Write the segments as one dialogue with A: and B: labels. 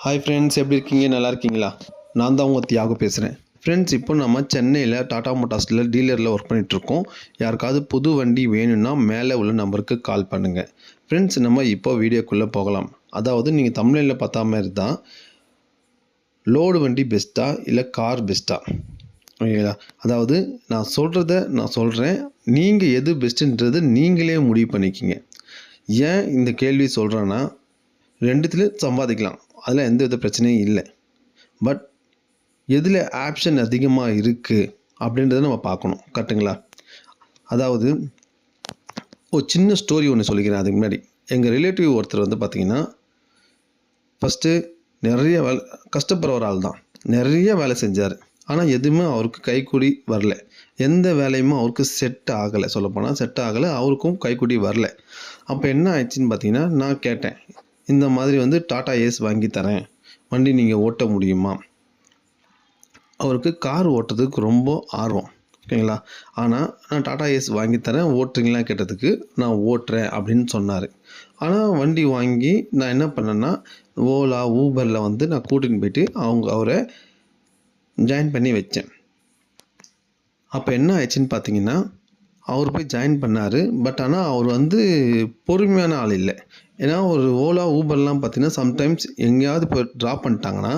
A: Hi friends, எப்படி இருக்கீங்க? நல்லா இருக்கீங்களா? நான் தான் உங்கள் தியாகு பேசுகிறேன். ஃப்ரெண்ட்ஸ், இப்போ நம்ம சென்னையில் டாடா மோட்டார்ஸில் டீலரில் ஒர்க் பண்ணிகிட்ருக்கோம். யாருக்காவது புது வண்டி வேணும்னா மேலே உள்ள நம்பருக்கு கால் பண்ணுங்கள். ஃப்ரெண்ட்ஸ், நம்ம இப்போ வீடியோக்குள்ளே போகலாம். அதாவது நீங்கள் தமிழில் பார்த்தா மாதிரி தான், லோடு வண்டி பெஸ்ட்டா இல்லை கார் பெஸ்ட்டா? ஓகேங்களா? அதாவது நான் சொல்கிறேன், நீங்கள் எது பெஸ்ட்டுன்றது நீங்களே முடிவு பண்ணிக்கிங்க. ஏன் இந்த கேள்வி சொல்கிறேன்னா, ரெண்டுத்துலேயும் சம்பாதிக்கலாம், அதில் எந்த வித பிரச்சனையும் இல்லை. பட் எதில் ஆப்ஷன் அதிகமாக இருக்குது அப்படின்றத நம்ம பார்க்கணும். கரெக்டுங்களா? அதாவது ஒரு சின்ன ஸ்டோரி ஒன்று சொல்லிக்கிறேன். அதுக்கு முன்னாடி எங்கள் ரிலேட்டிவ் ஒருத்தர் வந்து பார்த்திங்கன்னா, ஃபஸ்ட்டு நிறைய வேலை கஷ்டப்படுற ஒரு ஆள் தான். நிறைய வேலை செஞ்சார். ஆனால் எதுவுமே அவருக்கு கைக்கூடி வரல. எந்த வேலையுமே அவருக்கு செட் ஆகலை. சொல்லப்போனால் செட் ஆகலை, அவருக்கும் கைக்கூடி வரல. அப்போ என்ன ஆயிடுச்சின்னு பார்த்தீங்கன்னா, நான் கேட்டேன், இந்த மாதிரி வந்து டாடா ஏஸ் வாங்கி தரேன், வண்டி நீங்கள் ஓட்ட முடியுமா? அவருக்கு கார் ஓட்டுறதுக்கு ரொம்ப ஆர்வம். ஓகேங்களா? ஆனால் நான் டாடா ஏஸ் வாங்கி தரேன், ஓட்டுறீங்களா கேட்டதுக்கு நான் ஓட்டுறேன் அப்படின்னு சொன்னார். ஆனால் வண்டி வாங்கி நான் என்ன பண்ணேன்னா, ஓலா ஊபரில் வந்து நான் கூட்டின்னு போயிட்டு அவரை ஜாயின் பண்ணி வச்சேன். அப்போ என்ன ஆயிடுச்சுன்னு பார்த்தீங்கன்னா, அவர் போய் ஜாயின் பண்ணார். பட் ஆனால் அவர் வந்து பொறுமையான ஆள் இல்லை. ஏன்னா ஒரு ஓலா ஊபர்லாம் பார்த்தீங்கன்னா, சம்டைம்ஸ் எங்கேயாவது இப்போ ட்ராப் பண்ணிட்டாங்கன்னா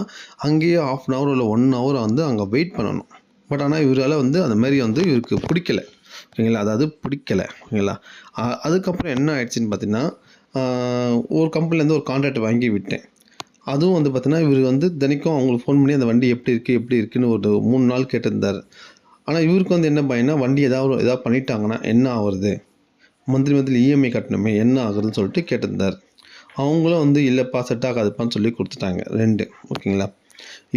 A: அங்கேயே 1/2 hour இல்லை 1 hour வந்து அங்கே வெயிட் பண்ணணும். பட் ஆனால் இவரால் வந்து அந்த மாதிரி வந்து இவருக்கு பிடிக்கலை. ஓகேங்களா? அதாவது பிடிக்கலை. ஓகேங்களா? அதுக்கப்புறம் என்ன ஆயிடுச்சுன்னு பார்த்தீங்கன்னா, ஒரு கம்பெனிலேருந்து ஒரு கான்ட்ராக்ட் வாங்கி விட்டேன். அதுவும் வந்து பார்த்தீங்கன்னா, இவர் வந்து தினைக்கும் அவங்களுக்கு ஃபோன் பண்ணி அந்த வண்டி எப்படி இருக்குன்னு ஒரு 3 நாள் கேட்டிருந்தார். ஆனால் இவருக்கு வந்து என்ன பயம்னா, வண்டி ஏதாவது பண்ணிட்டாங்கன்னா என்ன ஆகுறது? மந்த்லி இஎம்ஐ கட்டணுமே, என்ன ஆகுறதுன்னு சொல்லிட்டு கேட்டிருந்தார். அவங்களும் வந்து இல்லைப்பா, செட் ஆகாதுப்பான்னு சொல்லி கொடுத்துட்டாங்க 2. ஓகேங்களா?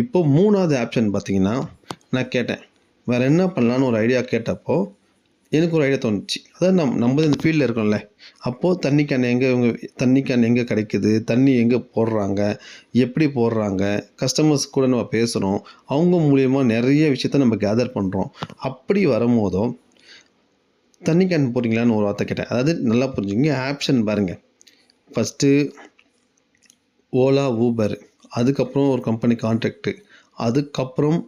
A: இப்போ 3வது ஆப்ஷன் பார்த்தீங்கன்னா, நான் கேட்டேன், வேறு என்ன பண்ணலான்னு ஒரு ஐடியா கேட்டப்போ எனக்கு ஒரு ஐடியா தோணுச்சு. அதாவது நம்ம இந்த ஃபீல்டில் இருக்கோம்ல, அப்போது தண்ணி கேன் எங்கே கிடைக்குது, தண்ணி எங்கே போடுறாங்க, எப்படி போடுறாங்க, கஸ்டமர்ஸ் கூட நம்ம பேசுகிறோம், அவங்க மூலிமா நிறைய விஷயத்த நம்ம கேதர் பண்ணுறோம். அப்படி வரும்போதும் தண்ணி கேன் போடுறீங்களான்னு ஒரு வார்த்தை கேட்டேன். அதாவது நல்லா புரிஞ்சுங்க, ஆப்ஷன் பாருங்கள். ஃபஸ்ட்டு ஓலா ஊபர், அதுக்கப்புறம் ஒரு கம்பெனி கான்ட்ராக்டு, அதுக்கப்புறம்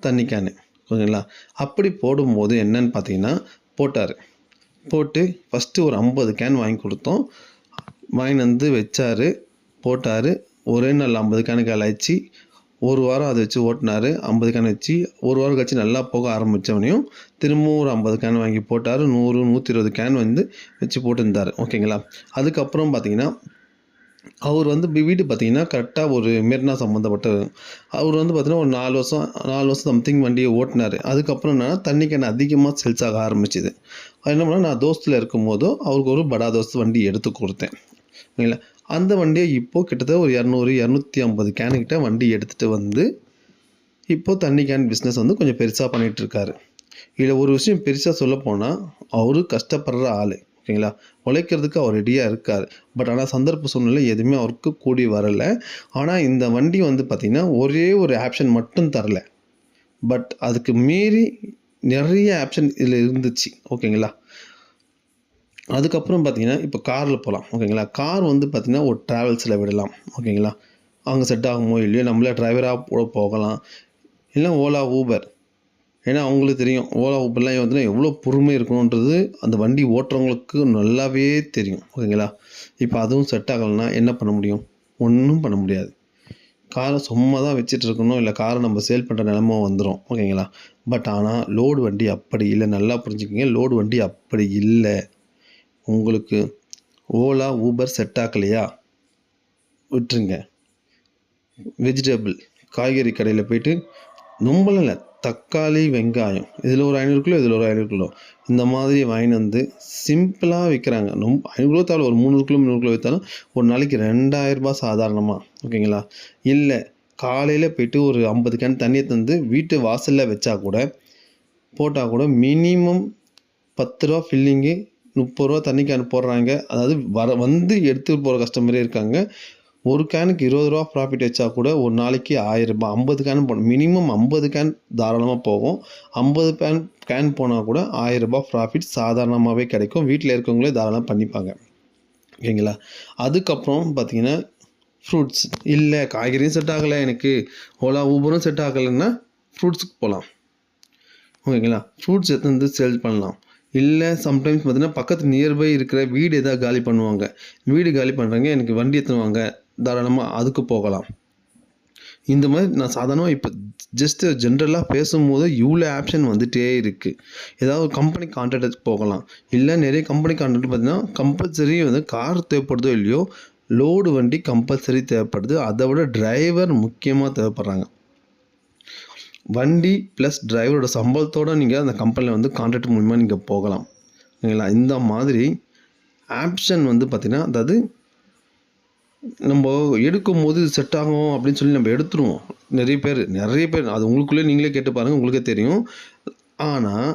A: தண்ணி கேனு. ஓகேங்களா? அப்படி போடும்போது என்னன்னு பார்த்தீங்கன்னா, போட்டு ஃபஸ்ட்டு ஒரு 50 கேன் வாங்கி கொடுத்தோம். வாங்கின்னு வந்து வச்சார், போட்டார். ஒரே நாள் 50 கேனுக்கு ஆளாயிடுச்சு. ஒரு வாரம் அதை வச்சு ஓட்டினார். 50 கேன் வச்சு ஒரு வாரம் கழிச்சு நல்லா போக ஆரம்பித்தவனையும் திரும்பவும் ஒரு 50 கேன் வாங்கி போட்டார். 100 120 கேன் வந்து வச்சு போட்டுருந்தார். ஓகேங்களா? அதுக்கப்புறம் பார்த்தீங்கன்னா, அவர் வந்து வீடு பார்த்தீங்கன்னா கரெக்டாக ஒரு மெரினா சம்மந்தப்பட்டவர். அவர் வந்து பார்த்தீங்கன்னா ஒரு 4 வருஷம் சம்திங் வண்டியை ஓட்டினார். அதுக்கப்புறம் என்னன்னா, தண்ணி கேன் அதிகமாக சேல்ஸ் ஆக ஆரம்பிச்சுது. அது என்ன பண்ணால், நான் தோஸ்தில் இருக்கும்போதோ அவருக்கு ஒரு படா தோஸ்த் வண்டி எடுத்து கொடுத்தேன். ஓகேங்களா? அந்த வண்டியை இப்போது கிட்டத்தட்ட ஒரு 200 250 கேனுக்கிட்ட வண்டி எடுத்துகிட்டு வந்து இப்போது தண்ணி கேன் பிஸ்னஸ் வந்து கொஞ்சம் பெருசாக பண்ணிகிட்ருக்காரு. இதில் ஒரு விஷயம் பெருசாக சொல்லப்போனால், அவரு கஷ்டப்படுற ஆள். ஓகேங்களா? உழைக்கிறதுக்கு அவர் ரெடியாக இருக்கார். பட் ஆனால் சந்தர்ப்ப சூழ்நிலை எதுவுமே அவருக்கு கூடி வரலை. ஆனால் இந்த வண்டி வந்து பார்த்திங்கன்னா, ஒரே ஒரு ஆப்ஷன் மட்டும் தரல. பட் அதுக்கு மீறி நிறைய ஆப்ஷன் இதில் இருந்துச்சு. ஓகேங்களா? அதுக்கப்புறம் பார்த்திங்கன்னா, இப்போ காரில் போகலாம். ஓகேங்களா? கார் வந்து பார்த்திங்கன்னா ஒரு ட்ராவல்ஸில் விடலாம். ஓகேங்களா? அங்கே செட் ஆகுமோ இல்லையோ, நம்மளே டிரைவராக கூட போகலாம். இல்லை ஓலா ஊபர். ஏன்னா அவங்களுக்கு தெரியும், ஓலா ஊபர்லாம் வந்து எவ்வளோ பொறுமை இருக்கணுன்றது அந்த வண்டி ஓட்டுறவங்களுக்கு நல்லாவே தெரியும். ஓகேங்களா? இப்போ அதுவும் செட் ஆகலைன்னா என்ன பண்ண முடியும்? ஒன்றும் பண்ண முடியாது. காரை சும்மா தான் வச்சுட்டு இருக்கணும், இல்லை காரை நம்ம சேல் பண்ணுற நிலமை வந்துடும். ஓகேங்களா? பட் ஆனால் லோடு வண்டி அப்படி இல்லை. நல்லா புரிஞ்சுக்கிங்க, லோடு வண்டி அப்படி இல்லை. உங்களுக்கு ஓலா ஊபர் செட் ஆகலையா, விட்டுருங்க. வெஜிடபிள் காய்கறி கடையில் போய்ட்டு ரொம்பலாம் இல்லை, தக்காளி வெங்காயம் இதில் ஒரு 500 கிலோ, இதில் ஒரு 500 கிலோ, இந்த மாதிரி வாங்கிட்டு வந்து சிம்பிளாக விற்கிறாங்க. 500 கிலோ தாலும் ஒரு 300 கிலோ 300 கிலோ விற்றாலும் ஒரு நாளைக்கு 2000 ரூபாய் சாதாரணமாக. ஓகேங்களா? இல்லை, காலையில் போய்ட்டு ஒரு 50 கேன் தண்ணியை தந்து வீட்டு வாசலில் வச்சா கூட, போட்டால் கூட மினிமம் 10 ரூபா ஃபில்லிங்கு, 30 ரூபா தண்ணி கேன் போடுறாங்க. அதாவது வந்து எடுத்துகிட்டு போகிற கஸ்டமரே இருக்காங்க. ஒரு கேனுக்கு 20 ரூபா ப்ராஃபிட் வச்சா கூட ஒரு நாளைக்கு 1000 ரூபாய். 50 கேன் போகணும், மினிமம் 50 கேன் தாராளமாக போகும். 50 கேன் போனால் கூட 1000 ரூபாய் ப்ராஃபிட் சாதாரணமாகவே கிடைக்கும். வீட்டில் இருக்கவங்களே தாராளமாக பண்ணிப்பாங்க. ஓகேங்களா? அதுக்கப்புறம் பார்த்திங்கன்னா, ஃப்ரூட்ஸ். இல்லை காய்கறியும் செட் ஆகலை எனக்கு, ஓலா ஊபரும் செட் ஆகலைன்னா ஃப்ரூட்ஸுக்கு போகலாம். ஓகேங்களா? ஃப்ரூட்ஸ் எடுத்து வந்து சேல் பண்ணலாம். இல்லை சம்டைம்ஸ் பார்த்தீங்கன்னா பக்கத்து நியர்பை இருக்கிற வீடு எதாவது காலி பண்ணுவாங்க. வீடு காலி பண்ணுறாங்க, எனக்கு வண்டி எடுத்துன்னு வாங்க, தாராளமாக அதுக்கு போகலாம். இந்த மாதிரி நான் சாதாரணமாக இப்போ ஜஸ்ட்டு ஜென்ரலாக பேசும்போது இவ்வளோ ஆப்ஷன் வந்துகிட்டே இருக்குது. ஏதாவது கம்பெனி கான்ட்ராக்டுக்கு போகலாம். இல்லை நிறைய கம்பெனி கான்ட்ராக்ட் பார்த்தீங்கன்னா கம்பல்சரி வந்து கார் தேவைப்படுதோ இல்லையோ, லோடு வண்டி கம்பல்சரி தேவைப்படுது. அதை விட டிரைவர் முக்கியமாக தேவைப்படுறாங்க. வண்டி ப்ளஸ் டிரைவரோட சம்பளத்தோடு நீங்கள் அந்த கம்பெனியில் வந்து கான்ட்ராக்ட் மூலிமா நீங்கள் போகலாம். ஓகேங்களா? இந்த மாதிரி ஆப்ஷன் வந்து பார்த்திங்கன்னா, அதாவது நம்ம எடுக்கும்போது இது செட் ஆகும் அப்படின்னு சொல்லி நம்ம எடுத்துருவோம். நிறைய பேர் அது உங்களுக்குள்ளே நீங்களே கேட்டு பாருங்கள், உங்களுக்கே தெரியும். ஆனால்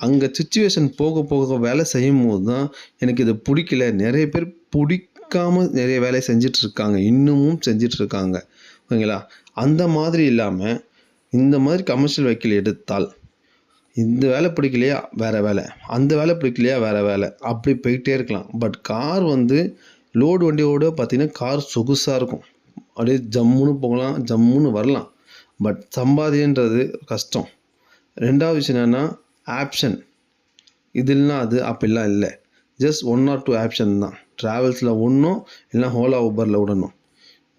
A: அங்கே சிச்சுவேஷன் போக போக வேலை செய்யும்போது தான் எனக்கு இது பிடிக்கல. நிறைய பேர் பிடிக்காமல் நிறைய வேலையை செஞ்சிட்ருக்காங்க, இன்னமும் செஞ்சிட்ருக்காங்க. ஓகேங்களா? அந்த மாதிரி இல்லாமல் இந்த மாதிரி கமர்ஷியல் வெஹிக்கிள் எடுத்தால், இந்த வேலை பிடிக்கலையா வேறு வேலை, அந்த வேலை பிடிக்கலையா வேறு வேலை, அப்படி போயிட்டே இருக்கலாம். பட் கார் வந்து லோடு வண்டியோடு பார்த்திங்கன்னா கார் சொகுசாக இருக்கும். அப்படியே ஜம்முன்னு போகலாம், ஜம்முன்னு வரலாம். பட் சம்பாதின்றது கஷ்டம். ரெண்டாவது விஷயம் என்னென்னா ஆப்ஷன். இது இல்லைனா அது அப்படிலாம் இல்லை. ஜஸ்ட் 1 or 2 ஆப்ஷன் தான். ட்ராவல்ஸில் ஒன்றும் இல்லைனா ஓலா ஊபரில் விடணும்.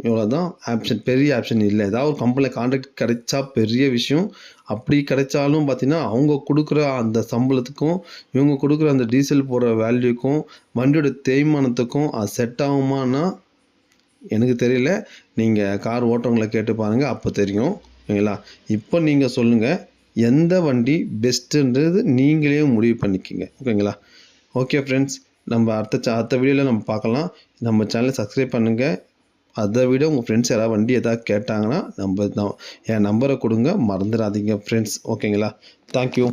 A: இவ்வளோ தான் ஆப்ஷன். பெரிய ஆப்ஷன் இல்லை. ஏதாவது ஒரு கம்பெனியில் கான்ட்ராக்ட் கிடைச்சா பெரிய விஷயம். அப்படி கிடைச்சாலும் பார்த்திங்கன்னா அவங்க கொடுக்குற அந்த சம்பளத்துக்கும் இவங்க கொடுக்குற அந்த டீசல் போடுற வேல்யூக்கும் வண்டியோட தேய்மானத்துக்கும் அது செட் ஆகுமானா எனக்கு தெரியல. நீங்கள் கார் ஓட்டுறவங்களை கேட்டு பாருங்கள், அப்போ தெரியும். ஓகேங்களா? இப்போ நீங்கள் சொல்லுங்கள், எந்த வண்டி பெஸ்ட்டுன்றது நீங்களே முடிவு பண்ணிக்கோங்க. ஓகேங்களா? ஓகே ஃப்ரெண்ட்ஸ், நம்ம அடுத்த வீடியோவில் நம்ம பார்க்கலாம். நம்ம சேனலை சப்ஸ்கிரைப் பண்ணுங்கள். அதை விட உங்கள் ஃப்ரெண்ட்ஸ் யாராவது வண்டி எதாவது கேட்டாங்கன்னா என் நம்பரை கொடுங்க, மறந்துடாதீங்க ஃப்ரெண்ட்ஸ். ஓகேங்களா? தேங்க்யூ.